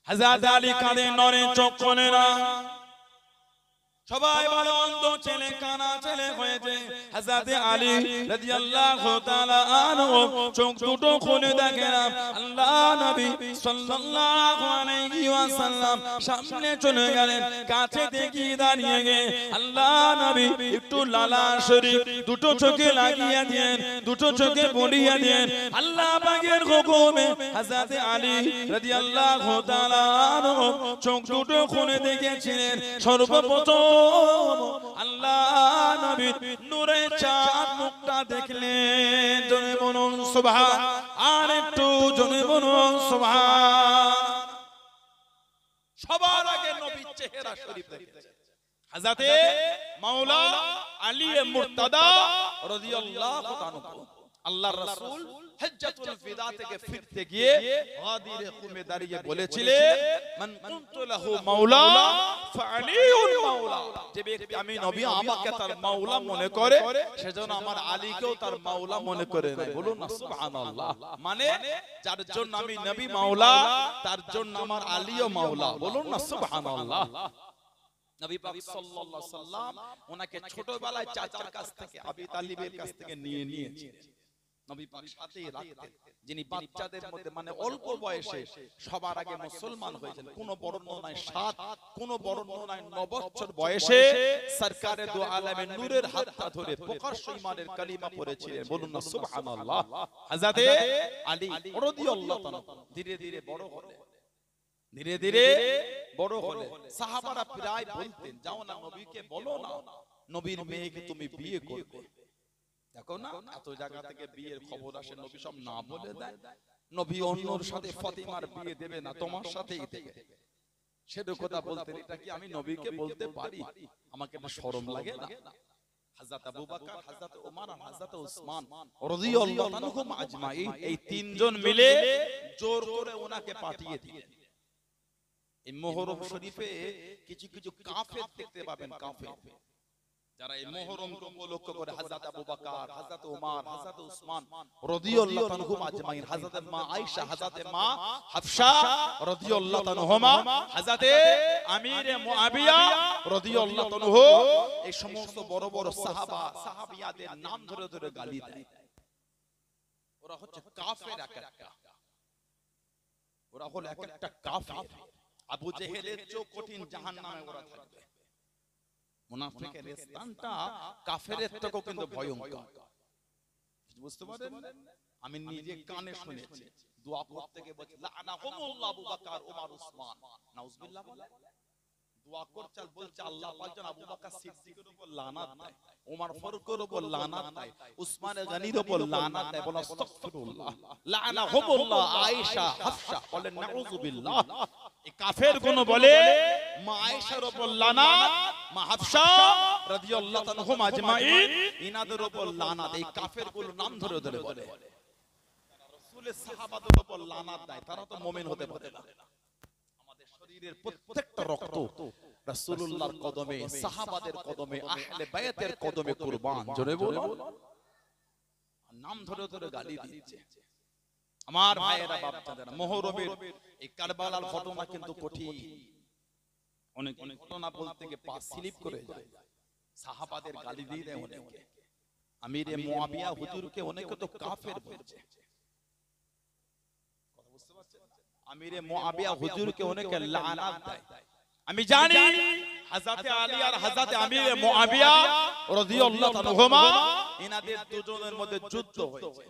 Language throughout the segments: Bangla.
হযরত আলী কাঁদে, নড়ে, চোখ খোলে না। সবাই বলে অন্ধ ছেলে, কানা ছেলে হয়েছে। হযরত আলী রাদিয়াল্লাহু তাআলা আনহু চোখ দুটো খুলে দেখেন আল্লাহ নবী সাল্লাল্লাহু আলাইহি ওয়াসাল্লাম সামনে চলে গেলেন। কাছে দেখি দাঁড়িয়ে গে আল্লাহ নবী একটু লালা শরীফ দুটো চোখে লাগিয়ে দেন, দুটো চোখে পড়িয়ে দেন। আল্লাহ পাকের হুকুমে হযরত আলী রাদিয়াল্লাহু তাআলা আনহু চোখ দুটো খুলে দেখেছিলেন। সর্বপ্রথম আল্লাহ নবী নূরে চাঁদ মুখটা দেখলেন। জোরে বলুন সুবহান, আর একটু জোরে বলুন সুবহান। সবার আগে নবীর চেহারা শরীফ দেখেছেন হযরত মাওলা আলী মুর্তদা রাদিয়াল্লাহু তাআলা। আল্লাহর রাসূল হজ্জাতুল ফিদা থেকে ফিরতে গিয়ে গাদিরে কুমে দাঁড়িয়ে বলেছিলেন মান কুনতু লাহু মাওলা ফাআলিউল মাওলা। যে ব্যক্তি আমি নবী আমাকে তার মাওলা মনে করে সেজন্য আমার আলীকেও তার মাওলা মনে করে নেয়। বলুন না সুবহানাল্লাহ। মানে যার জন্য আমি নবী মাওলা তার জন্য আমার আলীও মাওলা। বলুন না সুবহানাল্লাহ। নবী পাক সাল্লাল্লাহু আলাইহি সাল্লাম ওনাকে ছোটবেলায় চাচার কাছ থেকে আবি তালিবের কাছ থেকে নিয়েছিলেন। নবী পাক সাথেই রাখতেন। যিনি বাচ্চাদের মধ্যে মানে অল্প বয়সে সবার আগে মুসলমান হয়েছেন। কোন বর্ণনায় 7, কোন বর্ণনায় 9 বছর বয়সে সরকারে দু আলমে নূরের হাতটা ধরে প্রকাশ্য ঈমানের কালিমা পড়েছিলেন। বলুন না সুবহানাল্লাহ। হযরত আলী রাদিয়াল্লাহু তাআলা ধীরে ধীরে বড় হলেন, ধীরে ধীরে বড় হলেন। সাহাবারা প্রায় বলতেন যাও না নবীকে বলো না নবীর মেয়েকে তুমি বিয়ে করবে। দেখো না এত জায়গা থেকে বিয়ের খবর আসে, নবী সব না বলে দেয়। নবী অন্যর সাথে ফাতিমার বিয়ে দেবে না, তোমার সাথেই দেবে। সেটা কথা বলতেন। এটা কি আমি নবীকে বলতে পারি? আমাকে না শরম লাগে না? হযরত আবু বকর, হযরত ওমর আর হযরত উসমান রাদিয়াল্লাহু আনহুম আজমাইন এই তিনজন মিলে জোর করে ওনাকে পাঠিয়ে দিলেন। এই মুহররম শরীফে কিছু কিছু কাফের দেখতে পাবেন। কাফের যারা এই মুহররমকে উপলক্ষ করে হযরত আবু বকর, হযরত ওমর, হযরত উসমান রাদিয়াল্লাহু আনহুম আজমাইন, হযরত মা আয়েশা, হযরত মা হাফসা রাদিয়াল্লাহু আনহুমা, হযরত আমিরে মুআবিয়া রাদিয়াল্লাহু আনহু এই সমস্ত বড় বড় সাহাবা সাহাবিয়াদের নাম ধরে ধরে গালি দেয়। ওরা হচ্ছে কাফের একটা, ওরা হলো একটা কাফের। আবু জেহেলের চেয়ে কঠিন জাহান্নামে ওরা থাকবে। মুনাফিকের স্থানটা কাফেরের থেকেও কিন্তু ভয়ঙ্কর। বুঝতে পারেন? আমি নিজে কানে শুনেছি। দোয়া করতে গিয়ে বলছে লাআনাহুমুল্লাহ আবু বকর, ওমর, উসমান। নাউজুবিল্লাহ বলে দোয়া করছে, বলছে আল্লাহ পাক যেন আবু বকর সিদ্দিকের উপর লানাত দেয়, ওমর ফারুকের উপর লানাত দেয়, উসমান গনির উপর লানাত দেয়। বলো আস্তাগফিরুল্লাহ। লাআনাহুমুল্লাহ আয়েশা, হাফসা। বলে নাউজুবিল্লাহ। এই কাফের কোন বলে মা আয়েশার উপর লানাত, মা হাফসা রাদিয়াল্লাহু আনহুম আজমাইন ইনাদের উপর লানাত। এই কাফেরগুলো নাম ধরে ধরে বলে রাসূলের সাহাবাদের উপর লানাত দেয়। তারা তো মুমিন হতে পারে না। আমাদের শরীরের প্রত্যেকটা রক্ত রাসূলুল্লাহর কদমে, সাহাবাদের কদমে, আহলে বায়াতের কদমে কুরবান। জোরে বলো। নাম ধরে ধরে গালি দিচ্ছে। আমার ভাইয়েরা, বাপজানেরা, মুহররমের এই কারবালার ঘটনা কিন্তু কঠিন। অনেক অনেক ঘটনা বলতে গিয়ে পা স্লিপ করে যায়। সাহাবাদের গালি দিয়ে দেয় অনেকে। আমিরে মুআবিয়া হুজুরকে অনেকে তো কাফের বলছে। কথা বুঝতে পারছেন? আমিরে মুআবিয়া হুজুরকে অনেকে লানাত দেয়। আমি জানি হযরত আলী আর হযরত আমিরে মুআবিয়া রাদিয়াল্লাহু আনহুমা ইনাদের দুজনের মধ্যে যুদ্ধ হয়েছে।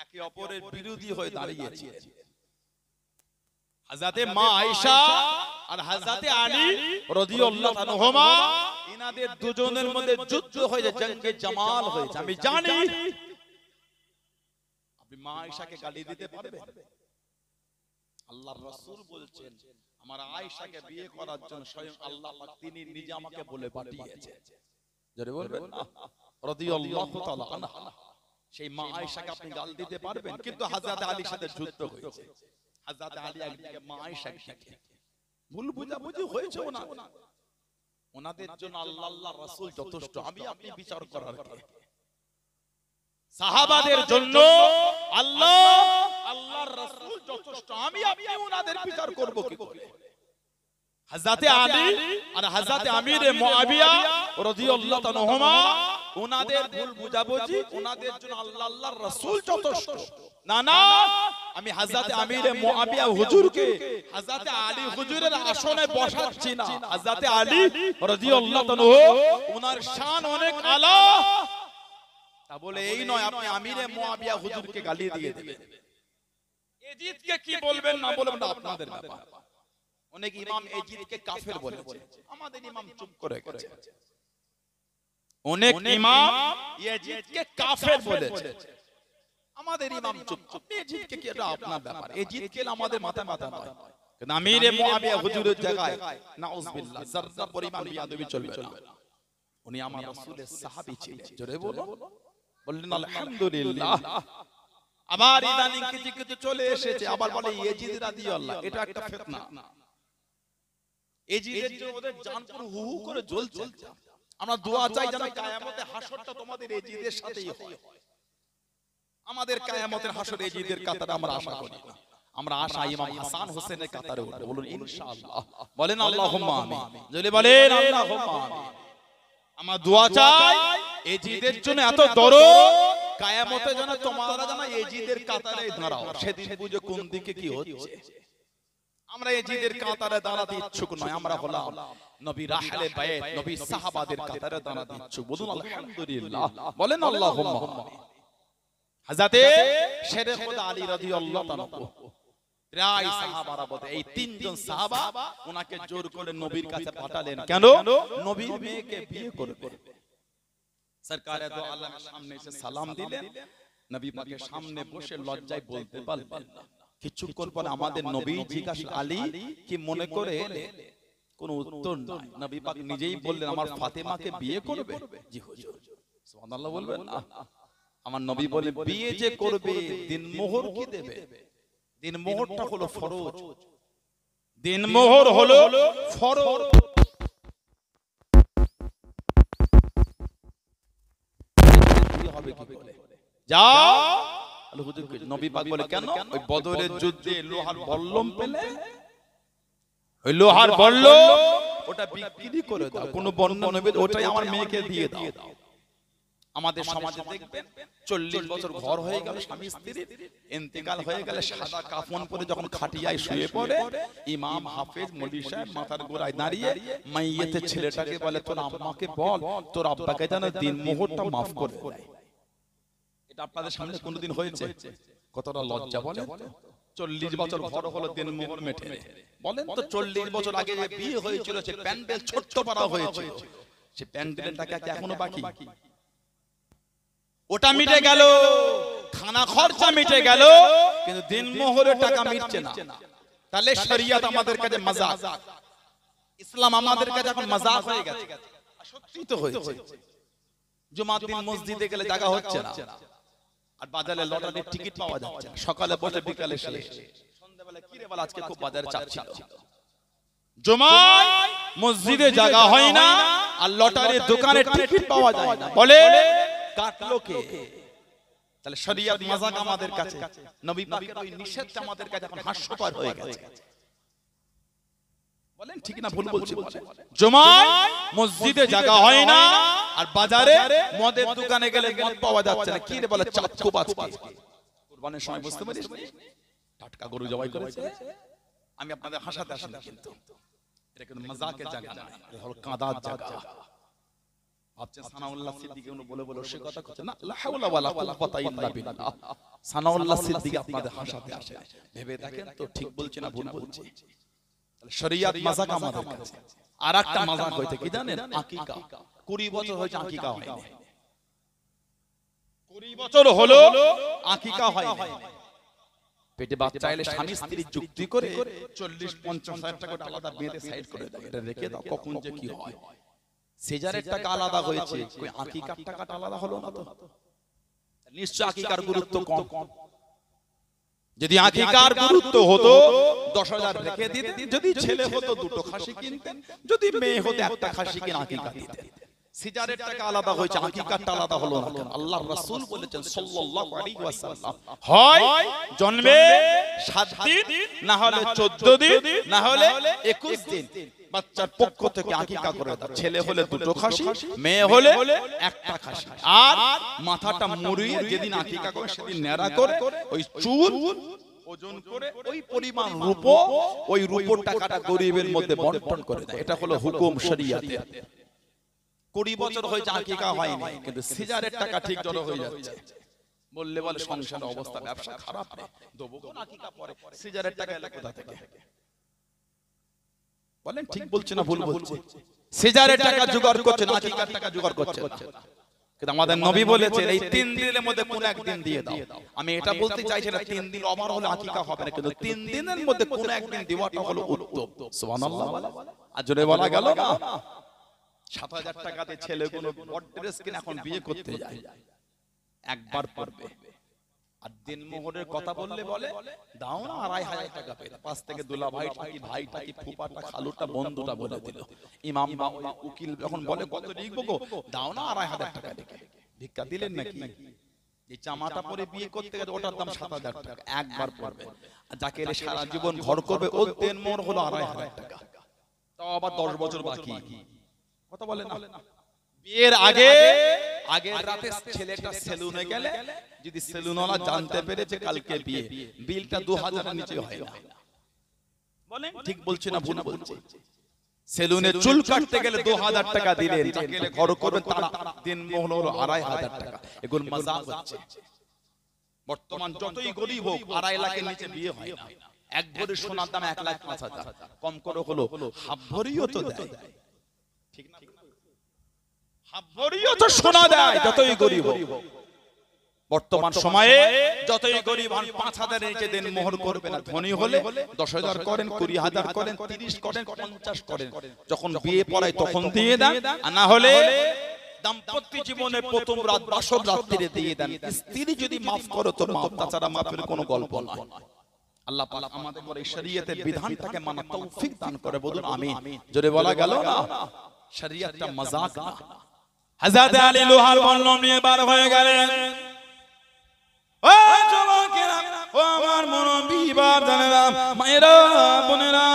একে অপরের বিরোধী হয়ে দাঁড়িয়েছে। হযরত মা আয়েশা আর হযরত আলী রাদিয়াল্লাহু আনহুমা ইনাদের দুজনের মধ্যে যুদ্ধ হয়ে জঙ্গে জামাল হয়েছে। আমি জানি আপনি মা আয়েশাকে গালি দিতে পারবেন? আল্লাহর রাসূল বলছেন আমার আয়েশাকে বিয়ে করার জন্য স্বয়ং আল্লাহ পাক তিনি নিজে আমাকে বলে পাঠিয়েছেন। জোরে বলবেন না রাদিয়াল্লাহু তাআলা আনহা। সেই মা আয়েশাকে আপনি গালি দিতে পারবেন? কিন্তু হযরত আলীর সাথে যুদ্ধ হয়েছে। হযরত আলী একদিকে, মা আয়েশা একদিকে। ভুল বুঝাবুঝি হয়েছে ওনাদের জন্য আল্লাহর রাসূল যথেষ্ট। আমি আপনি বিচার করার কে? সাহাবাদের জন্য আল্লাহ আল্লাহর রাসূল যথেষ্ট, আমি আপনি ওনাদের বিচার করব কি করে? হযরত আলী আর হযরত আমির মুআবিয়া রাদিয়াল্লাহু তাআলাহুমা ওনাদের ভুল বুঝাবুঝি, ওনাদের জন্য আল্লাহ আল্লাহর রাসূল যথেষ্ট। না না, আমি হযরত আমির মুআবিয়া হুজুরকে হযরত আলী হুজুরের আসনে বসাচ্ছি না। হযরত আলী রাদিয়াল্লাহু তাআলা ওনার শান অনেক আলা, তা বলে এই নয় আপনি আমিরে মুআবিয়া হুজুরকে গালি দিয়ে দিবেন। এজিদকে কি বলবেন না বলবেন না আপনাদের ব্যাপার। অনেক ইমাম এজিদকে কাফের বলেছে, আমাদের ইমাম চুপ করে গেছে। অনেক ইমাম এজিদকে কাফের বলেছে, আমাদের ইমাম চুপ। আপনি এজিদকে কি, এটা আপনার ব্যাপার। এজিদকে আমাদের মাথা মাথা নয়, কিন্তু আমিরে মুআবিয়া হুজুরের জায়গায় নাউজুবিল্লাহ যাররা পরিমাণ বিয়াদবি চলবে না। উনি আমার রাসূলের সাহাবী ছিলেন। জোরে বলো, বললেন আলহামদুলিল্লাহ। আবার ইদানিং কিছু কিছু চলে এসেছে, আবার বলে ইয়াজিদ রাদিয়াল্লাহু, এটা একটা ফিতনা। ইয়াজিদের জন্য ওদের জান পুরো হু হু করে জ্বলছে। আমরা দোয়া চাই যেন কিয়ামতে হাসরটা তোমাদের ইয়াজিদের সাথেই হয়। আমাদের কিয়ামতের হাসর ইয়াজিদের কাতারে আমরা আশা করি না, আমরা আশা ইমাম হাসান হোসেনের কাতারে উঠব। বলুন ইনশাআল্লাহ, বলেন আল্লাহুম্মা আমিন। যদি বলেন আল্লাহুম্মা আমিন। আমরা দোয়া চাই ইয়াজিদের জন্য এত দরদ, কিয়ামতে যেন তোমরা যেন ইয়াজিদের কাতারে দাঁড়াও, সেদিন বুঝো কোন দিকে কি হচ্ছে। আমরা ইয়াজিদের কাতারে দাঁড়াতে ইচ্ছুক নয়, আমরা হলাম নবী রাহলে বাইত, নবী সাহাবাদের কাতারে দাঁড়াতে ইচ্ছুক। বলুন আলহামদুলিল্লাহ, বলেন আল্লাহুম্মা আমিন। হযরত শেরে খোদা আলী রাদিয়াল্লাহু তাআলা প্রায় সাহাবারা বলে, এই তিনজন সাহাবা ওনাকে জোর করে নবীর কাছে পাঠালেন। কেন? নবীর মেয়েকে বিয়ে করবে। সরকারে দো আলমের সামনে এসে সালাম দিলেন, নবী পাকের সামনে বসে লজ্জায় বলতে পারলেন না। কিছুক্ষণ পরে আমাদের নবী জিজ্ঞাসা, আলী কি মনে করে? কোনো উত্তর নাই। নবী পাক নিজেই বললেন, আমার ফাতেমাকে বিয়ে করবে? জি হুজুর। সুবহানাল্লাহ বলবেন না? আমার নবী বলে, বিয়ে যে করবে দিন মোহর কি দেবে? দিন মোহরটা হলো ফরজ, দিন মোহর হলো ফরজ। হবে কি করে? যাও হুজুর। নবী পাক বলে, কেন? ওই বদরের যুদ্ধে লোহার বল্লম পেলে, ওই লোহার বল্লম ওটা বিক্রি করে দাও। কোন বর্ণনা নবী, ওটাই আমার মেয়েকে দিয়ে দাও। আমাদের সমাজে দেখবেন 40 বছর ঘর হয়ে গেল, স্বামী স্ত্রীর ইন্তেকাল হয়ে গেলে সাদা কাফন পরে যখন খাটিয়ায় শুয়ে পড়ে, ইমাম হাফেজ মৌলভী সাহেব মাথার গোড়ায় দাঁড়িয়ে মাইয়েতের ছেলেটাকে বলে, তোর আম্মাকে বল তোর আব্বাকে যেন দিন মোহরটা মাফ করে দেয়। এটা আপনাদের সামনে কোনদিন হয়েছে? কতটা লজ্জা বলেন। 40 বছর ঘর হলো, দিন মোহর মেটে বলেন তো। 40 বছর আগে যে বিয়ে হয়েছিল, সে প্যান্ডেল ছোট্ট পাড়া হয়েছিল, সে প্যান্ডেলের টাকা কি এখনো বাকি? ওটা মিটে গেল, খানা খরচা মিটে গেল, কিন্তু দিন মোহরের টাকা মিটছে না। তাহলে শরিয়ত আমাদের কাছে মাযাক, ইসলাম আমাদের কাছে এখন মাযাক হয়ে গেছে। সত্যি তো হয়েছে। জুমার দিন মসজিদে গেলে জায়গা হচ্ছে না, আর বাজারে লটারির টিকিট পাওয়া যাচ্ছে না। সকালে বসে বিকালে শেষ, সন্ধ্যাবেলা কি রে বল, আজকে খুব বাজারে চাপ ছিল। জুমায় মসজিদে জায়গা হয় না, আর লটারির দোকানে টিকিট পাওয়া যায় না। বলে কাটলো কে? তাহলে শরিয়ত মাযাক আমাদের কাছে, নবী পাকের ওই নিষেধটা আমাদের কাছে এখন হাস্যকর হয়ে গেছে। বলেন ঠিক না ভুল বলছি? জুমায় মসজিদে জায়গা হয় না, আর বাজারে মদের দোকানে গেলে মদ পাওয়া যাচ্ছে না। কি রে বলে, চাচ্চু বাজকে কুরবানির সময় বুঝতে পারিস টাটকা গরু জবাই করেছে। আমি আপনাদের হাসাতে আসি না, কিন্তু এটা কিন্তু মাযাকের জায়গা না, এটা হলো কাঁদার জায়গা। ভাবছেন সানাউল্লাহ সিদ্দিকী বলে বলে সে কথা করছে না, লা হাওলা ওয়ালা কুওয়াতা ইল্লা বিল্লাহ। সানাউল্লাহ সিদ্দিকী আপনাদের হাসাতে আসে, ভেবে দেখেন তো ঠিক বলছি না ভুল বলছি? শরিয়ত মাযাক আমাদের কাছে। আরেকটা মাযাক হইতে কি জানেন? আকিকা। 20 বছর হয়েছে আকিকা হয়নি। 20 বছর হলো আকিকা হয়নি। পেটে বাচ্চা এলে স্বামী স্ত্রী যুক্তি করে 40-50 হাজার টাকা আলাদা বেঁধে সাইড করে দেয়, এটা রেখে দাও, কখন যে কি হয়। সেজারের টাকা আলাদা হয়েছে, কই আকিকার টাকাটা আলাদা হলো না তো? নিশ্চয় আকিকার গুরুত্ব কম। যদি আকিকার গুরুত্ব হতো 10,000 রেখে দিতেন, যদি ছেলে হতো 2টো খাসি কিনতেন, যদি মেয়ে হতো 1টা খাসি কিনে আকিকা দিতেন। সিজারের টাকা আলাদা হয়েছে, হাকিকাতটা আলাদা হলো না কেন? আল্লাহর রাসূল বলেছেন সাল্লাল্লাহু আলাইহি ওয়াসাল্লাম, হয় জন্মে 7 দিন, না হলে 14 দিন, না হলে 21 দিন বাচ্চার পক্ষ থেকে আকিকা করে দাও। ছেলে হলে 2টো খাসি, মেয়ে হলে 1টা খাসি। আর মাথাটা মুড়িয়ে যেদিন আকিকা করে সেদিন নেড়া করে ওই চুল ওজন করে ওই পরিমাণ রূপো, ওই রূপোর টাকাটা গরিবের মধ্যে বন্টন করে দেয়। এটা হলো হুকুম শরীয়তে। 20 বছর হয়েছে আকিকা হয়নি, কিন্তু সিজারের টাকা ঠিক জড়ো হয়ে যাচ্ছে। বললে বলে সংসারের অবস্থা, ব্যবসা খারাপ রে, দেবো কোন আকিকা পরে, সিজারের টাকা এলো কোথা থেকে? বলেন ঠিক বলছে না ভুল বলছে? সিজারের টাকা জোগাড় করছেন, আকিকার টাকা জোগাড় করছেন। কিন্তু আমাদের নবী বলেছেন এই 3 দিনের মধ্যে কোন একদিন দিয়ে দাও। আমি এটা বলতে চাইছি না 3 দিন ওভার হলে আকিকা হবে না, কিন্তু 3 দিনের মধ্যে কোন একদিন দেওয়াটা হলো উত্তম। সুবহানাল্লাহ। আর জোরে বলা গেল না, 7,000 টাকাতে ছেলে কোনো বড় ড্রেস কিনে এখন বিয়ে করতে যায়, একবার পড়বে। আর দিনমোহরের কথা বললে বলে দাও না 2,500 টাকা পেয়ে, পাশ থেকে দুলা ভাইটা কি ফুপাটা খালুটা বন্ধুটা বলে দিল। ইমাম বা উকিল যখন বলে কত লিখবো গো, দাও না 2,500 টাকা লিখে। ভিক্ষা দিলেন নাকি? এই জামাটা পরে বিয়ে করতে গেলে ওটার দাম 7,000 টাকা, একবার পড়বে। আর যাকে এলে সারা জীবন ঘর করবে ওর দিনমোহর হলো 2,500 টাকা, তাও আবার 10 বছর বাকি। কথা বলে না? বিয়ের আগের রাতে ছেলেটা সেলুনে গেলে যদি সেলুনওয়ালা জানতে পেরেছে কালকে বিয়ে, বিলটা 2,000 এর নিচে হয় না। বলেন ঠিক বলছে না ভুল বলছে? সেলুনে চুল কাটতে গেলে 2,000 টাকা দিলেন, যাকে ঘর করবেন তার দিনমোহর হলো 2,500 টাকা। এগুলো মজাক হচ্ছে। বর্তমান যতই গরিব হোক 2.5 লাখের নিচে বিয়ে হয় না। এক ভরি সোনার দাম 1,05,000, কম করে হলো হাফ ভরিও তো দেয়, ঠিক না? হাফ ভরিও তো সোনা দেয় যতই গরিব হোক। বর্তমান সময়ে যতই গরিব হন 5,000 এর নিচে দেন মোহর করবে না। ধনী হলে 10,000 করেন, 20,000 করেন, 30 করেন, 50 করেন। যখন বিয়ে পড়ায় তখন দিয়ে দেন, আর না হলে দাম্পত্য জীবনের প্রথম রাত বাসর রাত্রিরে দিয়ে দেন। স্ত্রী যদি মাফ করো তো মাফ, তাছাড়া মাফের কোনো গল্প নয়। আল্লাহ পাক আমাদের এই শরীয়তের বিধানটাকে মানা তৌফিক দান করে, বলুন আমিন। জোরে বলা গেল না, শরীয়তটা মজাক না। হযরত আলী লোহার বল্লম নিয়ে বার হয়ে গেলেন। ও যুবকেরা, ও আমার মুরব্বি বাজানেরা, মায়েরা, বোনেরা,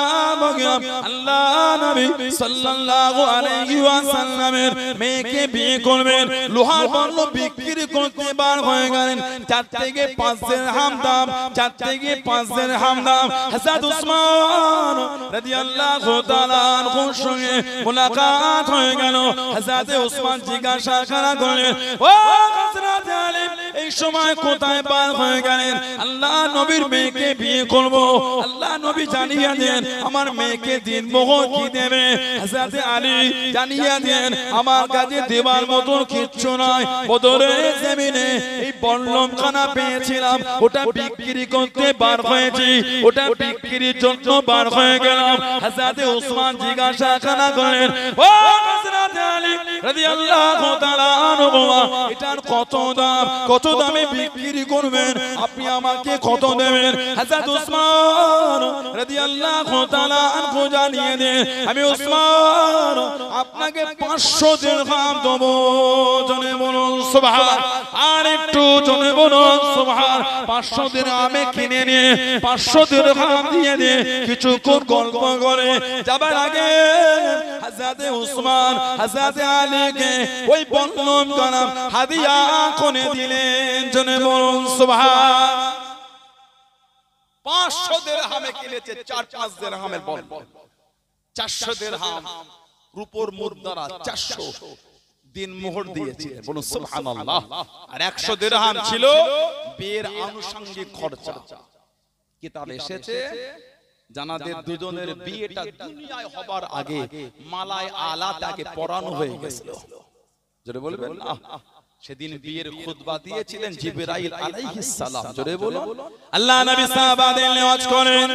বগিরা, আল্লাহ নবী সাল্লাল্লাহু আলাইহি ওয়াসাল্লামের মেয়েকে বিয়ে করবেন। লোহার বল্লম বিক্রি করতে বার হয়ে গেলেন। 4 থেকে 5 দিরহাম দাম, 4 থেকে 5 দিরহাম দাম। হযরত উসমান রাদিয়াল্লাহু তাআলা আনহুর সঙ্গে মুলাকাত হয়ে গেল। হযরত উসমান জিজ্ঞাসা করলেন, ও হযরত আলী, এই সময় কোথায় বার হয়ে গেলেন? আল্লাহ নবীর মেয়েকে বিয়ে করব। আল্লাহ নবী জানিয়ে দেন আমার মেয়েকে দিনমোহর কি দেবে। হযরত আলী জানিয়ে দেন আমার কাছে দেবার মতো কিচ্ছু নাই। বদরের জমিনে এই বল্লমখানা পেয়েছিলাম, ওটা বিক্রি করতে বার হয়েছি, ওটা বিক্রির জন্য বার হয়ে গেলাম। হযরত উসমান জিজ্ঞাসা করলেন, ও হযরত আলী রাদিয়াল্লাহু তাআলা আনহু, এটার কত দাম, কত দামে বিক্রি করবেন, আপনি আমাকে কত দেবেন? হযরত উসমান রাদিয়াল্লাহু তাআলা আনহু জানিয়ে দেন, আমি উসমান আপনাকে 500 দিরহাম দেব। জনে বলুন সুবহান। আর একটু জনে বলুন সুবহান। 500 দিরহামে কিনে নিয়ে 500 দিরহাম দিয়ে দিয়ে কিছুক্ষণ গল্প করে যাবার আগে হযরত উসমান হযরত আলীকে ওই বল্লম কালাম হাদিয়া করে দিলেন। জনে বলুন সুবহান। 500 দিরহামে কিনেছে, 4-5 দিরহামের বল্লম। 400 দিরহাম রূপোর মুদ্রা, 400 দিনমোহর দিয়েছে, বলুন সুবহানাল্লাহ। আর 100 দিরহাম ছিল বিয়ের আনুষঙ্গিক খরচা। কিতাব এসেছে জানাদের দুজনের বিয়েটা দুনিয়ায় হবার আগে মালায় আলা তাকে পরানো হয়ে গেছিল। জোরে বলবেন না? সেদিন বিয়ের খুতবা দিয়েছিলেন জিবরাইল আলাইহিস সালাম। জোরে বলুন। আল্লাহ নবী সাহাবাদের নেওয়াজ করেন,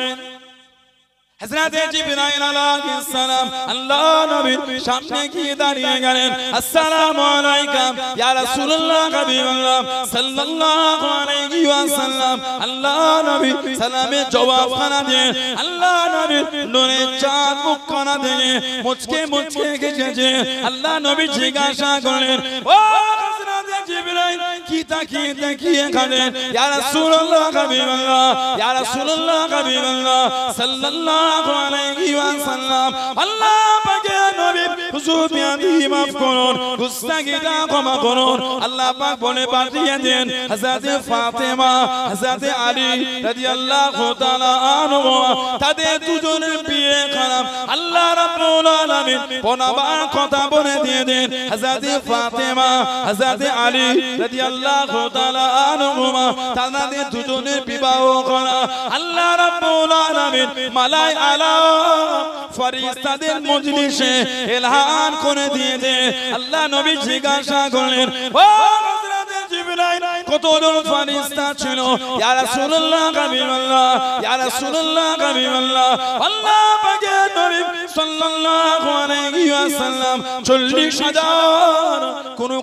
হযরত জিবরাইল আলাইহিস সালাম আল্লাহ নবীর সামনে গিয়ে দাঁড়িয়ে গেলেন। আসসালামু আলাইকুম ইয়া রাসূলুল্লাহ হাবিবাল্লাহ সাল্লাল্লাহু আলাইহি ওয়াসাল্লাম। আল্লাহ নবী সালামের জবাব খানা দিয়ে আল্লাহ নবীর নূরের চাঁদ মুখখানা দিয়ে মুচকে মুচকে গেছে। আল্লাহ নবী জিজ্ঞাসা করলেন, ও হযরত জিবরাইল কি তাকিয়ে গেলেন? ইয়া রাসূলুল্লাহ হাবিবাল্লাহ ইয়া রাসূলুল্লাহ হাবিবাল্লাহ সাল্লাল্লাহু আলাইহি ওয়াসাল্লাম। আল্লাহ পাকের নবী হুজুর বিয়াদি মাফ করুন, গুস্তাগিটা ক্ষমা করুন। আল্লাহ পাক বলে পাঠিয়ে দেন হযরত ফাতেমা হযরত আলী রাদিয়াল্লাহু তাআলা আনহু তাদের দুজনের বিয়ে খারাপ। আল্লাহ রাব্বুল আলামিন পনাবার কথা বলে দিয়ে দেন হযরত ফাতেমা হযরত আলী রাদিয়াল্লাহু তাআলা আনহু তাদের দুজনের বিবাহ করা। আল্লাহ রাব্বুল আলামিন মালাই আলা ফেরেশতাদের মজলিসে এলান করে দিয়ে দেন। আল্লাহ নবী জিজ্ঞাসা করলেন, ও হযরত জিবরাইল কতজন ফেরেশতা ছিল? ইয়া রাসূলুল্লাহ হাবিবাল্লাহ ইয়া রাসূলুল্লাহ হাবিবাল্লাহ। আল্লাহ পাকের নবী সাল্লাল্লাহু আলাইহি ওয়াসাল্লাম 40,000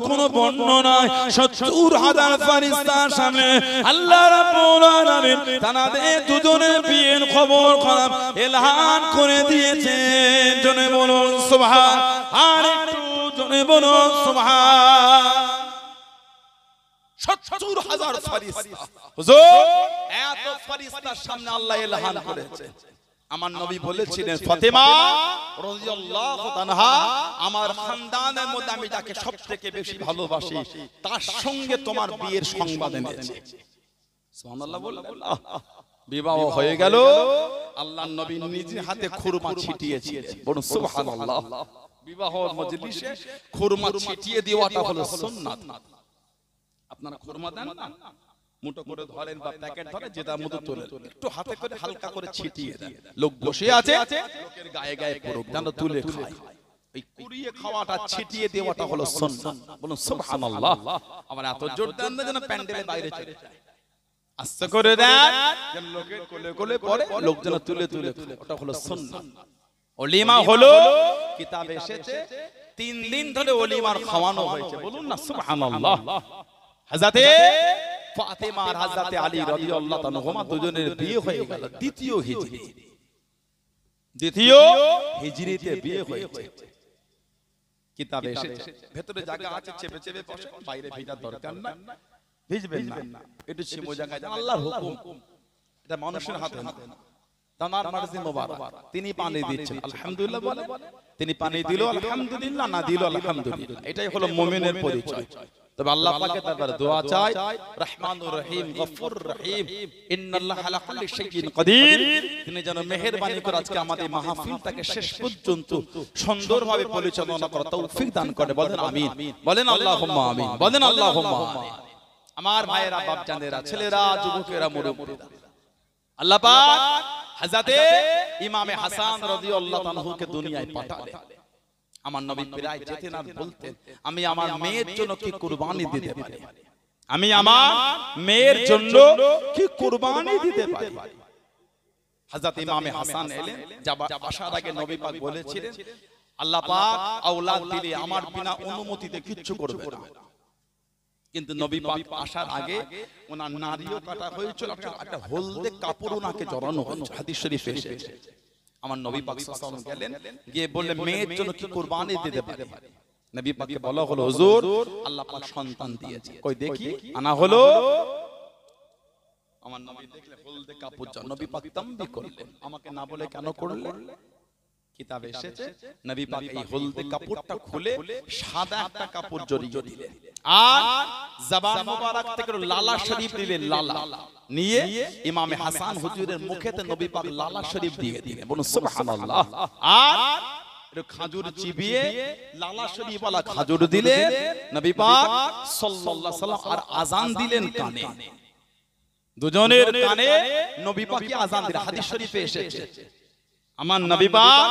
কোন বর্ণনায় 70,000 ফেরেশতার সামনে আল্লাহ রাব্বুল আলামিন তাদের দুজনের বিয়ের খবর খারাপ এলান করে দিয়েছেন। জনে বলুন সুবহান, আর একটু জনে বলুন সুবহান। 70,000 ফেরেশতা হুজুর, এত ফেরেশতার সামনে আল্লাহ এলান করেছে। আমার নবী বলেছিলেন, ফাতেমা রাদিয়াল্লাহু তাআলা আমার খানদানের মধ্যে আমি যাকে সবথেকে বেশি ভালোবাসি তার সঙ্গে তোমার বিয়ের সংবাদ এনেছি। সুবহানাল্লাহ বললেন। বিবাহ হয়ে গেল। আল্লাহর নবী নিজে হাতে খুরমা ছিটিয়েছিলেন। বলুন সুবহানাল্লাহ। বিবাহ মজলিসে খুরমা ছিটিয়ে দেওয়াটা হলো সুন্নাত। আপনারা খুরমা দেন না, মুঠো করে ধরেন বা প্যাকেট ধরে যেটা মতো তোলে একটু হাতে করে হালকা করে ছিটিয়ে দেন। লোক বসে আছে, লোকের গায়ে গায়ে পড়ুক যেন তুলে খায়। এই কুড়িয়ে খাওয়াটা ছিটিয়ে দেওয়াটা হলো সুন্নাত। বলুন সুবহানাল্লাহ। আমার এত জোর দেন না যেন প্যান্ডেলের বাইরে চলে যায়। আস্তে করে দেন যেন লোকের কোলে কোলে পড়ে, লোক যেন তুলে তুলে খায়। ওটা হলো সুন্নাত। ওলিমা হলো কিতাবে এসেছে 3 দিন ধরে ওলিমার খাওয়ানো হয়েছে। বলুন না সুবহানাল্লাহ। হযরতে ফাতেমা আর হযরতে আলী রাদিয়াল্লাহু তাআলা দুজনের বিয়ে হয়ে গেল দ্বিতীয় হিজরিতে বিয়ে হয়েছে। কিতাবে এসেছে। ভেতরে জায়গা আছে, চেপে চেপে বসে, বাইরে ভিজার দরকার না, ভিজবেন না, একটু ছিমো জায়গায় যান। আল্লাহর হুকুম, এটা মানুষের হাতে না। তানার মার্জি মোবারক, তিনি পানি দিচ্ছেন, আলহামদুলিল্লাহ বলে। তিনি পানি দিল আলহামদুলিল্লাহ, না দিল আলহামদুলিল্লাহ। এটাই হলো মুমিনের পরিচয়। তবে আল্লাহ পাকের দরবারে দোয়া চাই, রহমানুর রহিম গফুর রহিম, ইন্নাল্লাহা আলা কুল্লি শাইইন কাদির। তিনি যেন মেহেরবানি করে আজকে আমাদের মাহফিলটাকে শেষ পর্যন্ত সুন্দরভাবে পরিচালনা করার তৌফিক দান করে। বলেন আমিন, বলেন আল্লাহুম্মা আমিন, বলেন আল্লাহুম্মা আমিন। আমার ভাইয়েরা, বাপজানেরা, ছেলেরা, যুবকেরা, মুরব্বিরা, আল্লাহ পাক হযরতে ইমামে হাসান রাদিয়াল্লাহু আনহুকে দুনিয়ায় পাঠালেন। আমার নবী প্রায় যেতেন আর বলতেন, আমি আমার মেয়ের জন্য কি কুরবানি দিতে পারি? আমি আমার মেয়ের জন্য কি কুরবানি দিতে পারি? হযরত ইমামে হাসান এলেন, আসার আগে নবী পাক বলেছিলেন, আল্লাহ পাক আওলাদ দিলে আমার বিনা অনুমতিতে কিচ্ছু করবে না। কিন্তু নবী পাক আসার আগে ওনার নারীও কাটা হয়েছিল, একটা হলদে কাপড় ওনাকে জড়ানো হয়েছিল। হাদিস শরীফে এসেছে। আমার নবী পাক সাল্লাল্লাহু আলাইহি ওয়াসাল্লাম গেলেন, গিয়ে বললেন, মেয়ের জন্য কি কুরবানি দিতে পারি? নবী পাককে বলা হলো, হুজুর আল্লাহ পাক সন্তান দিয়েছে। কই দেখি, আনা হলো। আমার নবী দেখলেন হলদে কাপড়, নবী পাক তামবি করলেন, আমাকে না বলে কেন করলেন? কিতাবে এসেছে নবী পাক এই হলদে কাপড়টা খুলে সাদা একটা কাপড় জড়িয়ে দিলেন, আর জবান মোবারক থেকে লালা শরীফ দিলেন। লালা নিয়ে ইমামে হাসান হুজুরের মুখেতে নবী পাক লালা শরীফ দিয়ে দিলেন। বলুন সুবহানাল্লাহ। আর একটু খাজুর চিবিয়ে লালা শরীফ ওয়ালা খাজুর দিলেন নবী পাক সাল্লাল্লাহু আলাইহি ওয়াসাল্লাম। আর আযান দিলেন কানে, দুজনের কানে নবী পাকই আযান দিলেন। হাদিস শরীফে এসেছে, আমার নবী পাক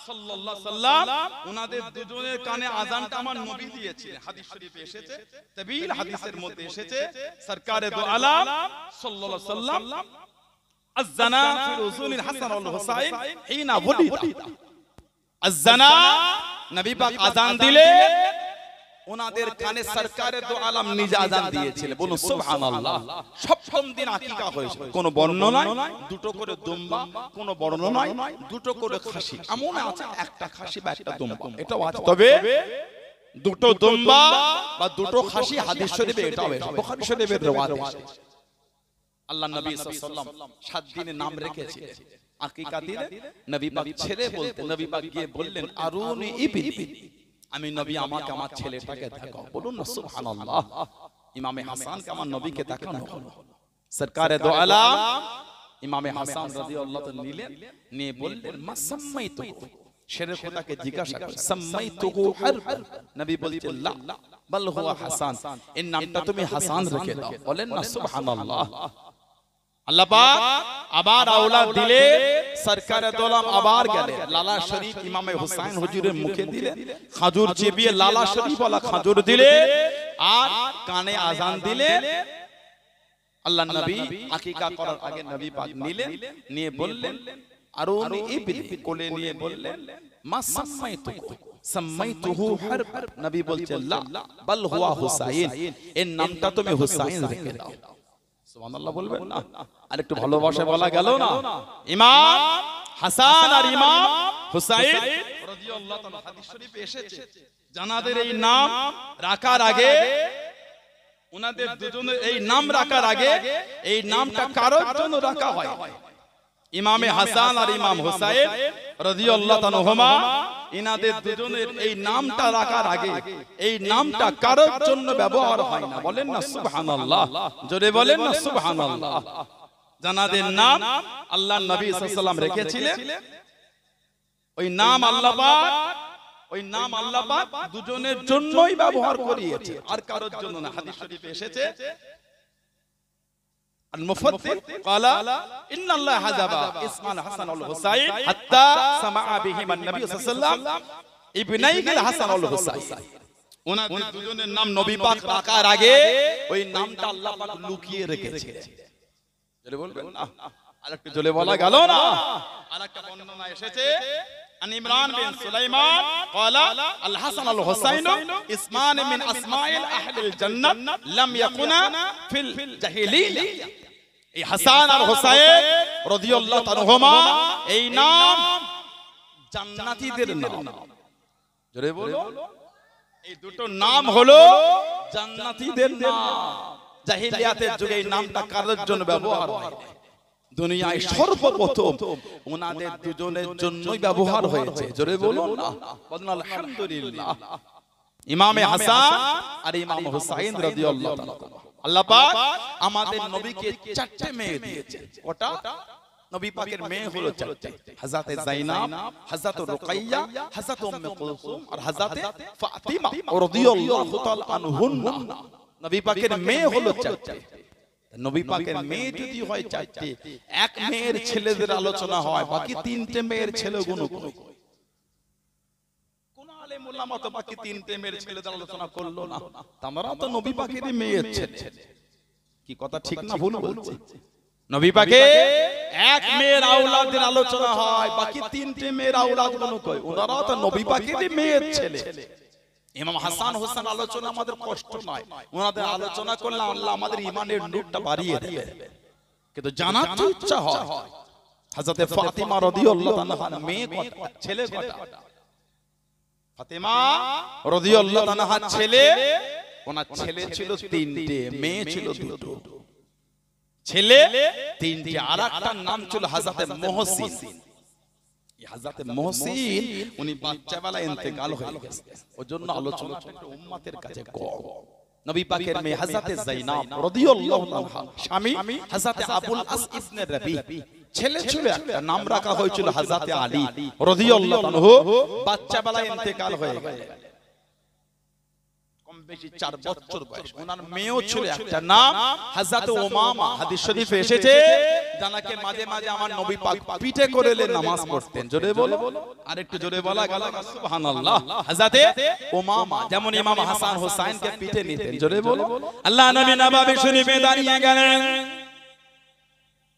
সাল্লাল্লাহু আলাইহি ওয়াসাল্লাম ওনাদের দুজনের কানে আযানটা আমার নবী দিয়েছিলেন। হাদিস শরীফে এসেছে, তাবিল হাদিসের মধ্যে এসেছে, সরকারে দো আলম সাল্লাল্লাহু আলাইহি ওয়াসাল্লাম আয-যানা ফি রুসুলিল হাসান ওয়াল হুসাইন হিনা ওয়ালিদা। আয-যানা নবী পাক আযান দিলে ওনাদের কানে সরকারে দো আলম নিজে আযান দিয়েছিলেন, বলুন সুবহানাল্লাহ। সপ্তম দিন আকিকা হয়েছে, কোন বর্ণনায় দুটো করে দুম্বা, কোন বর্ণনায় দুটো করে খাসি, এমন আছে একটা খাসি বা একটা দুম্বা, এটাও আছে। তবে দুটো দুম্বা বা দুটো খাসি হাদিস শরীফে এটাও আছে, বুখারী শরীফের রওয়ায়াত আছে। আল্লাহ নবী সাল্লাল্লাহু আলাইহি ওয়াসাল্লাম 7 দিনের নাম রেখেছিলেন। আকিকা দিলে নবী পাক ছেলে বলতে, নবী পাক গিয়ে বললেন আরুনি ইবনি, আমি নবী আমাকে আমার ছেলেটাকে দেখাও, বলুন না সুবহানাল্লাহ। ইমামে হাসানকে আমার নবীকে দেখানো হলো। সরকারে দো আলম ইমামে হাসান রাদিয়াল্লাহু তাআলা নিলেন, নিয়ে বললেন মা সাম্মাইতুহু, শেরের খোদাকে জিজ্ঞাসা করে সাম্মাইতুহু হারব, নবী বলছেন লা বাল হুয়া হাসান, এর নামটা তুমি হাসান রেখে দাও, বলেন না সুবহানাল্লাহ। আল্লাহ পাক আবার আওলাদ দিলে, সরকারে দো আলম আবার গেলেন, লালা শরীফ ইমামে হুসাইন হুজুরের মুখে দিলেন, খাজুর চিবিয়ে লালা শরীফ ওয়ালা খাজুর দিলে, আর কানে আযান দিলে। আল্লাহ নবী আকিকা করার আগে নবী পাক নিলেন, নিয়ে বললেন আরুনি ইবনি, কোলে নিয়ে বললেন মা সাম্মাইতুহু, সাম্মাইতুহু হারব, নবী বলছেন লা বাল হুয়া হুসাইন, এর নামটা তুমি হুসাইন রেখে দাও। সুবহানাল্লাহ বলবেন না? আর একটু ভালোবাসা বলা গেল না। ইমাম হাসান আর ইমাম হুসাইন রাদিয়াল্লাহু তাআলা, হাদিস শরীফে এসেছে জানাদের এই নাম রাখার আগে, ওনাদের দুজনের এই নাম রাখার আগে এই নামটা কারোর জন্য রাখা হয়। ইমামে হাসান আর ইমাম হুসাইন রাদিয়াল্লাহু তাআলা ইনাদের দুজনের এই নামটা রাখার আগে এই নামটা কারোর জন্য ব্যবহার হয় না, বলেন না সুবহানাল্লাহ, জোরে বলেন না সুবহানাল্লাহ। জানাদের নাম আল্লাহর নবী সাল্লাল্লাহু আলাইহি ওয়াসাল্লাম রেখেছিলেন, ওই নাম আল্লাহ পাক দুজনের জন্যই ব্যবহার করিয়েছে, আর কারোর জন্য না। হাদিস শরীফে এসেছে المفسر قال ان الله حذف اسم الحسن والحسين حتى سمع بهما النبي صلى الله عليه وسلم ابني الحسن والحسين, ওনাদের দুজনের নাম নবী পাক রাখার আগে ওই নামটা আল্লাহ পাক লুকিয়ে রেখেছে। জোরে বলবেন না? আরেকটু জোরে বলা গেল না? আরেকটা বর্ণনা এসেছে عن عمران بن سليمان قال الحسن والحسين اسمان من اسماء اهل الجنه لم يكونا في الجاهليه। এই হাসান আর হুসাইন রাদিয়াল্লাহু তাআলা এই নাম জান্নাতীদের নাম। জোরে বলো, এই দুটো নাম হলো জান্নাতীদের নাম। জাহিলিয়াতের যুগে এই নামটা কারোর জন্য ব্যবহার হয় না, দুনিয়ায় সর্বপ্রথম ওনাদের দুজনের জন্যই ব্যবহার হয়েছে। জোরে বলুন না, বলুন আলহামদুলিল্লাহ। ইমামে হাসান আর ইমাম হুসাইন রাদিয়াল্লাহু তাআলা, আল্লাহ পাক আমাদের নবীকে 4টে মেয়ে দিয়েছে। ওটা নবী পাকের মেয়ে হলো 4টে, হযরতে যায়নাব, হযরত রুকাইয়া, হযরত উম্মে কুলসুম আর হযরতে ফাতিমা রাদিয়াল্লাহু তাআলা আনহুন্না। নবী পাকের মেয়ে হলো 4টে। নবী পাকের মেয়ে যদি হয় 4টে, এক মেয়ের ছেলেদের আলোচনা হয়, বাকি 3টে মেয়ের ছেলেগুলো কই? কোন আলেম উলামা তো বাকি 3টে মেয়ের ছেলেদের আলোচনা করলো না? আমরা তো নবী পাকেরই মেয়ের ছেলে। কি কথা ঠিক না ভুল বলছি? নবী পাকে এক মেয়ের আওলাদের আলোচনা হয়, বাকি 3টে মেয়ের আওলাদগুলো কই? ওনারা তো নবী পাকেরই মেয়ের ছেলে। ইমাম হাসান হোসেন আলোচনা আমাদের কষ্ট নয়, ওনাদের আলোচনা করলে আল্লাহ আমাদের ঈমানের নূরটা বাড়িয়ে দেবে। কিন্তু জানার তো ইচ্ছা হয় হযরতে ফাতিমা রাদিয়াল্লাহু তাআলা মেয়ে কত, ছেলে কত? ফাতিমা রাদিয়াল্লাহু তাআলা ছেলে, ওনার ছেলে ছিল 3টে, মেয়ে ছিল 2টো। ছেলে 3টে, আরেকটার নাম ছিল হযরতে মুহসিন। হযরতে মুহসিন উনি বাচ্চাবেলা ইন্তেকাল হয়ে গেছে, ওজন্য আলোচনা একটু উম্মতের কাছে কম। নবী পাকের মেয়ে হযরতে যায়নাব রাদিয়াল্লাহু আনহা, স্বামী হযরতে আবুল আস ইবনে রবি, ছেলে ছিল একটা, নাম রাখা হয়েছিল হযরতে আলী রাদিয়াল্লাহু আনহু, বাচ্চাবেলা ইন্তেকাল হয়ে গেল, কম বেশি 4 বছর বয়স। ওনার মেয়েও ছিল একটা, নাম হযরতে উমামা। হাদিস শরীফে এসেছে জানাকে মাঝে মাঝে আমার নবী পাক পিঠে করে নামাজ পড়তেন। জোরে বলো, আর একটু জোরে বলা গেল না সুবহানাল্লাহ। হযরতে উমামা যেমন ইমাম হাসান হোসেনকে পিঠে নিতেন। জোরে বলো, আল্লাহ নবী নববী শরীফে দাঁড়িয়ে গেলেন,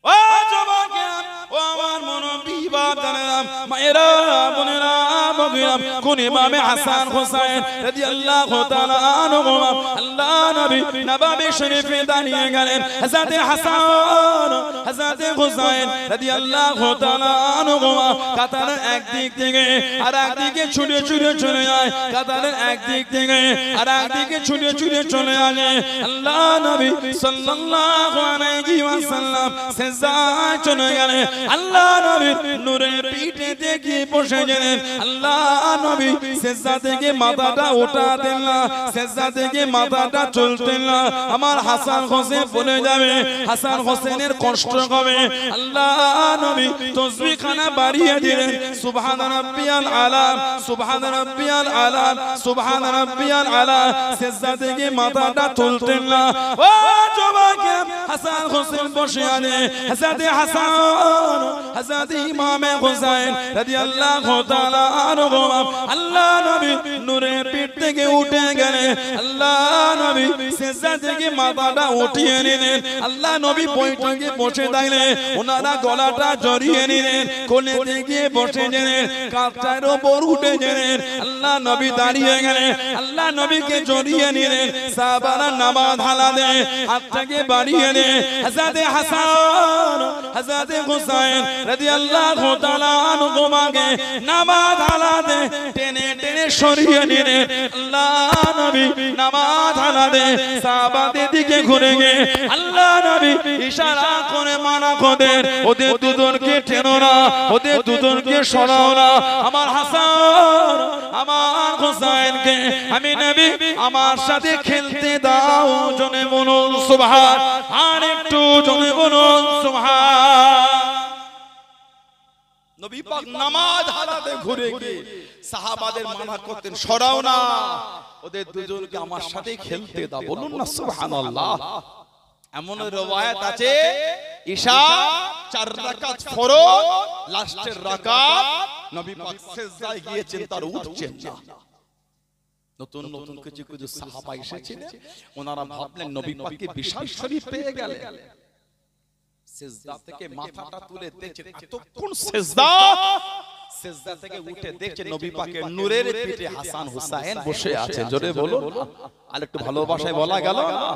ও ও যুবকেরা, ও আমার মুরব্বি বাবারা, মায়েরা, বোনেরা, বগিরা, কোন ইমামে হাসান হোসেন রাদিয়াল্লাহু তাআলা আনহু আল্লাহ নবী নববী শরীফে দাঁড়িয়ে গেলেন। হযরত হাসান, হযরত হোসেন রাদিয়াল্লাহু তাআলা আনহু কাতারের একদিক থেকে আর একদিকে ছুটে ছুটে চলে যায়, কাতারের একদিক থেকে আর একদিকে ছুটে ছুটে চলে আসে। আল্লাহ নবী সাল্লাল্লাহু আলাইহি ওয়াসাল্লাম সেজদায় চলে গেলেন। আল্লাহ নবী নূরের পিঠে দেখে বসে গেলেন। আল্লাহ নবী সেজদা থেকে মাথাটা উঠাতেন না, সেজদা থেকে মাথাটা চলতেন না। আমার হাসান হোসেন বলে যাবে, হাসান হোসেনের কষ্ট হবে। আল্লাহ নবী তাসবিহ খানা বাড়িয়ে দিলেন, সুবহান রাব্বিয়াল আলা, সুবহান রাব্বিয়াল আলা, সুবহান রাব্বিয়াল আলা। সেজদা থেকে মাথাটা তুলতেন না। ও যুবক, হাসান হোসেন বসে আছে। হযরত হাসান, হযরত ইমামে হোসেন রাদিয়াল্লাহু তাআলা আনহু আল্লাহ নবী নূরের পিঠ থেকে উঠে গেলেন। আল্লাহ নবী সেজদা থেকে মাথাটা উঠিয়ে নিলেন। আল্লাহ নবী বৈঠকে বসে থাকলেন, ওনারা গলাটা জড়িয়ে নিলেন, কোলে থেকে বসে গেলেন, কাঁধটার উপর উঠে গেলেন। আল্লাহ নবী দাঁড়িয়ে গেলেন, আল্লাহ নবীকে জড়িয়ে নিলেন। সাহাবারা নামাজ হালাতে হাতটাকে বাড়িয়ে দেন। হযরত হাসান, হযরত হুসাইন রাদিয়াল্লাহু তাআলা আনহুমাকে নামাজ হালাতে টেনে টেনে সরিয়ে নিলেন। আল্লাহ নবী নামাজ হালাতে সাহাবাদের দিকে ঘুরে গিয়ে আল্লাহ নবী ইশারা করে মানা করেন, ওদের দুজনকে টেনো না, ওদের দুজনকে সরাও না। আমার হাসান, আমার হুসাইনকে আমি নবী আমার সাথে খেলতে দাও। জনে বলুন সুবহান, আর একটু জনে বলুন সুবহান। নবী পাক নামাজ হালাতে ঘুরে গিয়ে সাহাবাদের মানা করতেন, সরাও না, ওদের দুজনকে আমার সাথে খেলতে দাও। বলুন না সুবহানাল্লাহ। এমন রওয়ায়াত আছে ঈশা 4 রাকাত ফরজ, লাস্টের রাকাত নবী পাক সিজদায় গিয়েছেন, তার উঠছেন না। নতুন নতুন কিছু কিছু সাহাবা এসেছিলেন, ওনারা ভাবলেন নবী পাককে বিশাল শরীফ পেয়ে গেলেন। সিজদা থেকে মাথাটা তুলে দেখছেন, এতক্ষণ সিজদা, সিজদা থেকে উঠে দেখছেন নবী পাকের নূরের পিঠে হাসান হুসাইন বসে আছে। জোরে বলুন, আর একটু ভালোবাসায় বলা গেল না।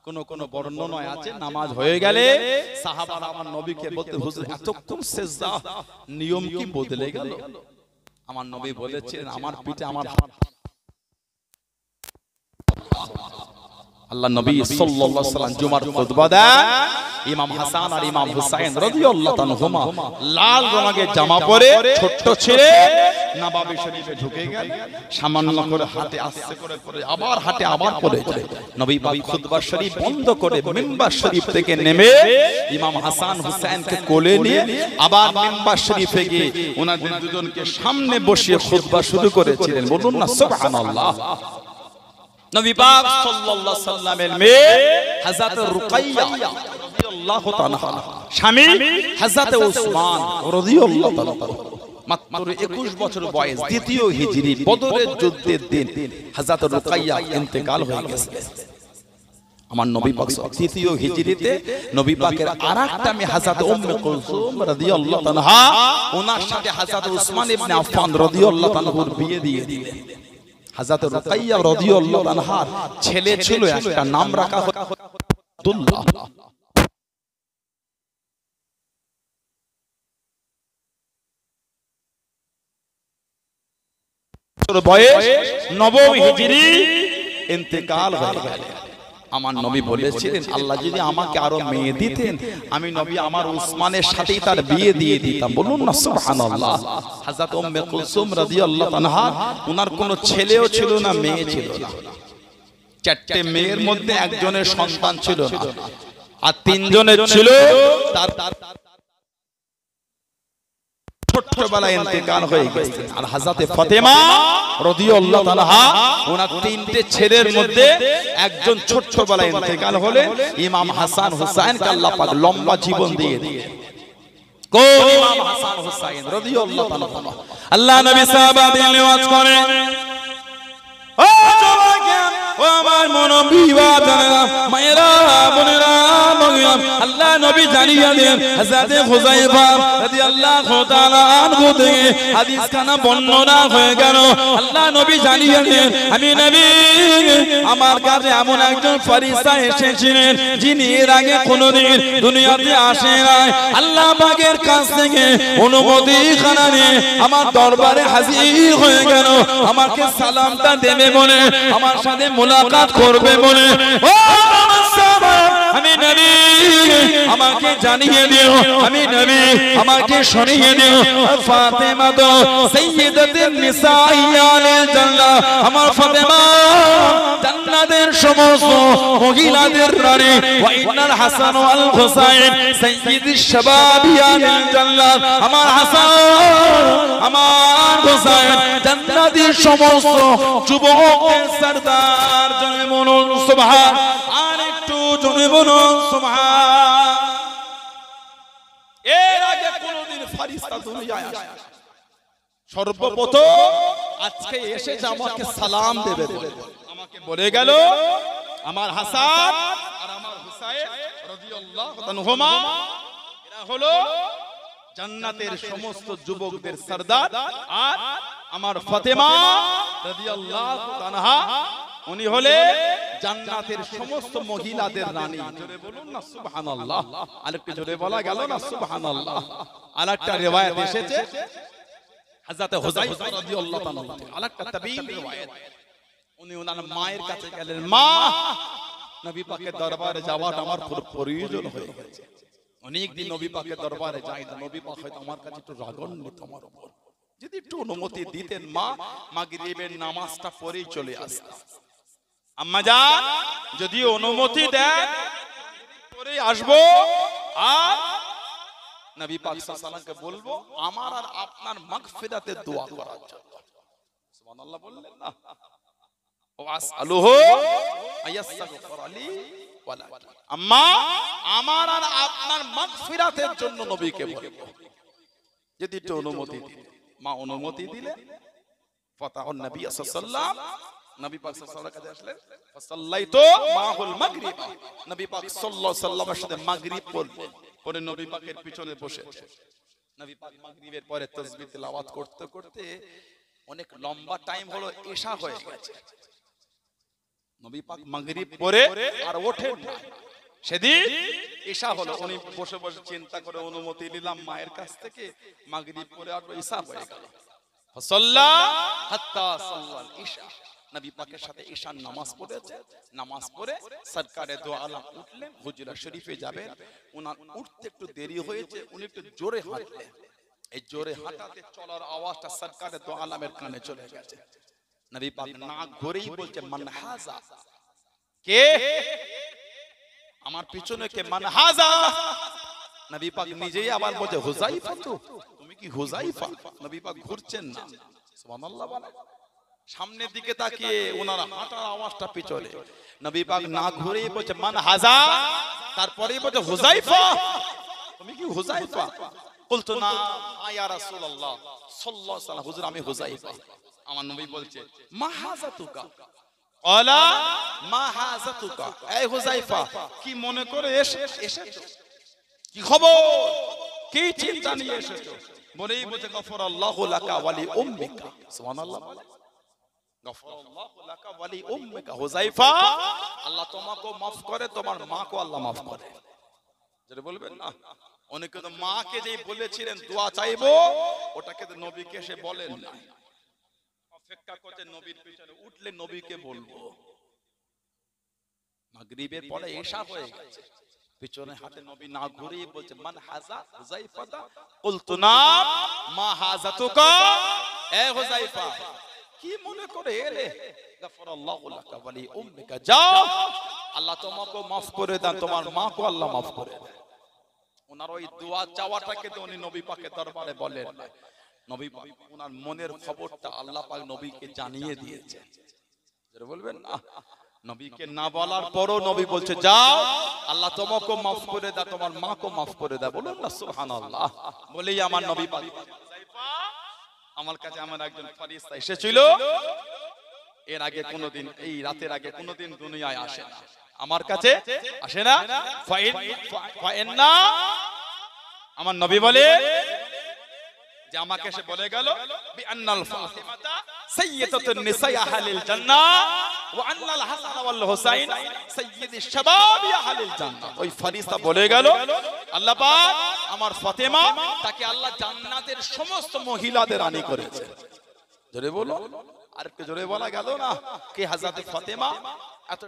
কোন কোন বর্ণনায় আছে নামাজ হয়ে গেলে সাহাবারা আমার নবীকে বলতে, হুজুর এতক্ষণ সিজদা, নিয়ম কি বদলে গেল? আমার নবী বলেছিলেন আমার পিঠে আমার আল্লাহ নবী সাল্লাল্লাহু আলাইহি ওয়াসাল্লাম জুমার খুতবা দেন। ইমাম হাসান আর ইমাম হুসাইন রাদিয়াল্লাহু তাআলা লাল রঙের জামা পরে ছোট্ট ছেলে নববী শরীফে ঢুকে গেল। সামান্য করে হাতে আস্তে করে পড়ে আবার হাতে আবার পড়ে যায়। নবী পাক খুতবা শরীফ বন্ধ করে মিম্বার শরীফ থেকে নেমে ইমাম হাসান হুসাইনকে কোলে নিয়ে আবার মিম্বার শরীফে গিয়ে ওনাদের দুজনকে সামনে বসিয়ে খুতবা শুরু করেছিলেন। বলুন না সুবহানাল্লাহ। নবী পাক সাল্লাল্লাহু আলাইহি সাল্লামের মেয়ে হযরত রুকাইয়া রাদিয়াল্লাহু তাআলা, স্বামী হযরত ওসমান রাদিয়াল্লাহু তাআলা, মাত্র 21 বছর বয়স, দ্বিতীয় হিজরি বদরের যুদ্ধের দিন হযরত রুকাইয়া ইন্তেকাল হয়ে গেছে। আমার নবী পাক দ্বিতীয় হিজরিতে নবী পাকের আরেকটা মেয়ে হযরত উম্মে কুলসুম রাদিয়াল্লাহু তাআলা, ওনার সাথে হযরত ওসমান ইবনে আফফান রাদিয়াল্লাহু তাআলার বিয়ে দিয়ে দিলেন। হযরত রুকাইয়া রাদিয়াল্লাহু আনহার ছেলে ছিল, একটা নাম রাখা হতো আব্দুল্লাহ। বয়স নবম হিজরি ইন্তেকাল হয়ে গেল। আমার নবী বলেছিলেন আল্লাহ যদি আমাকে আরো মেয়ে দিতেন আমি নবী আমার উসমানের সাথেই তার বিয়ে দিয়ে দিতাম। বলুন না সুবহানাল্লাহ। হযরত উম্মে কুলসুম রাদিয়াল্লাহু আনহা, ওনার কোনো ছেলেও ছিল না, মেয়ে ছিল না। 4টে মেয়ের মধ্যে একজনের সন্তান ছিল না, আর 3 জনের ছিল তার ছোটবেলায় ইন্তেকাল হয়ে গেছে। আর হযরত ফাতেমা রাদিয়াল্লাহু আনহা, ওনার 3টে ছেলের মধ্যে একজন ছোটবেলায় ইন্তেকাল হলে ইমাম হাসান হুসাইনকে আল্লাহ পাক লম্বা জীবন দিয়ে দিলেন। কোন ইমাম হাসান হুসাইন রাদিয়াল্লাহু আনহু? আল্লাহ নবী সাহাবাদের নিওয়াজ করেন, ও যুবক, ও আমার মুরব্বি বাবারা, মায়েরা, বোনেরা, আল্লাহ নবী জানিয়ে দেন হযরত হুযায়ফা রাদিয়াল্লাহু তাআলা আনহু থেকে হাদিস খানা বর্ণনা হয়ে গেল। আল্লাহ নবী জানিয়ে দেন আমি নবী আমার কাছে এমন একজন ফেরেশতা এসেছিলেন যিনি এর আগে কোনোদিন দুনিয়াতে আসে নাই। আল্লাহ পাকের কাছ থেকে অনুমতি খানা নিয়ে আমার দরবারে হাজির হয়ে গেল আমাকে সালামটা দেবে বলে, আমার সাথে মুলাকাত করবে বলে। ও আমি নবী আমাকে জানিয়ে দিও, আমি নবী আমাকে শুনিয়ে দিও ফাতেমা তো সাইয়্যিদাতুন নিসাই আলিল জান্নাহ, আমার ফাতেমা জান্নাতের সমস্ত মহিলাদের রানী। ওয়া ইন্নাল হাসান ওয়াল হুসাইন সাইয়্যিদুশ শাবাবি আলিল জান্নাহ, আমার হাসান আমার হুসাইন জান্নাতের সমস্ত যুবকদের সরদার। জনে বলুন সুবহান, আর একটু জনে বলুন সুবহান। এর আগে কোনদিন ফেরেশতা দুনিয়ায় আসে, সর্বপ্রথম আজকে এসেছে আমাকে সালাম দেবে বলে। আমাকে বলে গেল আমার হাসান আর আমার হুসাইন রাদিয়াল্লাহু আনহুমা এরা হলো জান্নাতের সমস্ত যুবকদের সরদার, আর আমার ফাতেমা রাদিয়াল্লাহু তাআলা উনি হলে জান্নাতের সমস্ত মহিলাদের রানী। জোরে বলুন না সুবহানাল্লাহ। আরেকটু জোরে বলা গেল না সুবহানাল্লাহ। আরেকটা riwayat এসেছে হযরত হুযায়ফা রাদিয়াল্লাহু তাআলা আরেকটা তাবিঈন riwayat, উনি ওনার মায়ের কাছে গেলেন, মা নবী পাকের দরবারে যাওয়াটা আমার খুব প্রয়োজন হয়ে গেছে। অনেক দিন নবী পাকের দরবারে যাই না, নবী পাক হয়তো আমার কাছে একটু রাগান্বিত আমার উপর, যদি একটু অনুমতি দিতেন মা মাগরিবের নামাজটা পড়েই চলে আসতাম। আম্মা জান যদি অনুমতি দেন পরে আসবো, আর নবী পাক সাল্লাল্লাহু আলাইহি ওয়াসাল্লামকে বলবো আমার আর আপনার মাগফিরাতের দোয়া করার জন্য। সুবহানাল্লাহ বললেন না, ওয়াসআলুহু আয়াসতাগফির লি ওয়া লা। আম্মা আমার আর আপনার মাগফিরাতের জন্য নবীকে বলবো, যদি একটু অনুমতি দিতেন। মা অনুমতি দিলে ফাতাহুন নবী সাল্লাল্লাহু আলাইহি ওয়াসাল্লাম, নবী পাক সাল্লাল্লাহু আলাইহি ওয়াসাল্লামের কাছে আসলেন, ফাসাল্লাইতু মাহুল মাগরিব, নবী পাক সাল্লাল্লাহু আলাইহি ওয়াসাল্লামের সাথে মাগরিব পড়লেন। পরে নবী পাকের পিছনে বসে নবী পাক মাগরিবের পরে তাসবিহ তেলাওয়াত করতে করতে অনেক লম্বা টাইম হলো, ইশা হয়ে গেছে। নবী পাক মাগরিব পড়ে আর ওঠেন না, সেদিন ইশা হলো। উনি বসে বসে চিন্তা করে অনুমতি নিলাম মায়ের কাছ থেকে, মাগরিব পড়ে আর ইশা হয়ে গেল। ফাসাল্লা হাত্তা সাল্লাল ইশা, নবী পাকের সাথে ইশার নামাজ পড়েছে। নামাজ পড়ে সরকারে দো আলম উঠলেন, হুজরা শরীফে যাবেন। ওনার উঠতে একটু দেরি হয়েছে, উনি একটু জোরে হাঁটলেন। এই জোরে হাঁটাতে চলার আওয়াজটা সরকারে দো আলমের কানে চলে গেছে। নবী পাক না ঘুরেই বলছে মান হাযা, কে আমার পিছনে কে? মান হাযা। নবী পাক নিজেই আবার বলছে হুযায়ফা, তো তুমি কি হুযায়ফা? নবী পাক ঘুরছেন না, সুবহানাল্লাহ বলে। সামনের দিকে তাকিয়ে ওনার হাঁটার আওয়াজটা পিছনে, নবী পাক না ঘুরেই বলছে মান হাযা, তারপরেই বলছে হুযায়ফা, তুমি কি হুযায়ফা? বলতো না ইয়া রাসূলুল্লাহ সাল্লাল্লাহু আলাইহি ওয়াসাল্লাম, হুজুর আমি হুযায়ফা। আমার নবী বলছে মা হাযাতুকা, আলা মা হাযাতুকা, এই হুযায়ফা কি মনে করে এসেছো, কি খবর, কি চিন্তা নিয়ে এসেছো? বলেই বলছে গফরাল্লাহু লাকা ওয়া লি উম্মিকা, সুবহানাল্লাহ। গফরাল্লাহু লাকা ওয়া লি উম্মিকা, হুযায়ফা আল্লাহ তোমাকে maaf করে, তোমার মাকে আল্লাহ maaf করে। যেটা বলবেন না, অনেকে তো মাকে যেই বলেছিলেন দোয়া চাইবো, ওটাকে তো নবীকে এসে বলেন না, অপেক্ষা করতে নবীর পিছনে উঠলে নবীকে বলবো। মাগরিবের পরে এশা হয়ে গেছে, পিছনে হাতে নবী না ঘুরিয়ে বলছে মান হাযা হুযায়ফা, কুলতু না মা হাযাতুকা, এ হুযায়ফা কি মনে করে এলে? গফরাল্লাহু লাকা ওয়া লি উম্মিকা, যাও আল্লাহ তোমাকে maaf করে দেন, তোমার মাকে আল্লাহ maaf করে দেন। ওনার ওই দোয়া চাওয়াটাকে তো উনি নবী পাকের দরবারে বলেন না, নবী পাক ওনার মনের খবরটা আল্লাহ পাক নবীকে জানিয়ে দিয়েছেন। যেটা বলবেন না, নবীকে না বলার পরও নবী বলছে যাও আল্লাহ তোমাকে maaf করে দেয়, তোমার মাকে maaf করে দেয়। বলুন না সুবহানাল্লাহ। বলেই আমার নবী পাক আমার কাছে আমার একজন ফেরেশতা এসেছিল, এর আগে কোনোদিন, এই রাতের আগে কোনোদিন দুনিয়ায় আসে না। আমার কাছে আসে না। ফাইন্না আমার নবী বলে যে আমাকে সে বলে গেল বি আন্নাল ফাতিমাতা সাইয়্যিদাতুন নিসাই আহলিল জান্নাহ ওয়া আন্নাল হাসান ওয়াল হুসাইন সাইয়্যিদুশ শাবাবি আহলিল জান্নাহ। ওই ফেরেশতা বলে গেল আল্লাহ পাক আমার ফাতেমা তাকে আল্লাহ জান্নাতের সমস্ত মহিলাদের রানী করেছে। জোরে বলো, আর একটু জোরে বলা গেল না? কে হযরত ফাতেমা? এত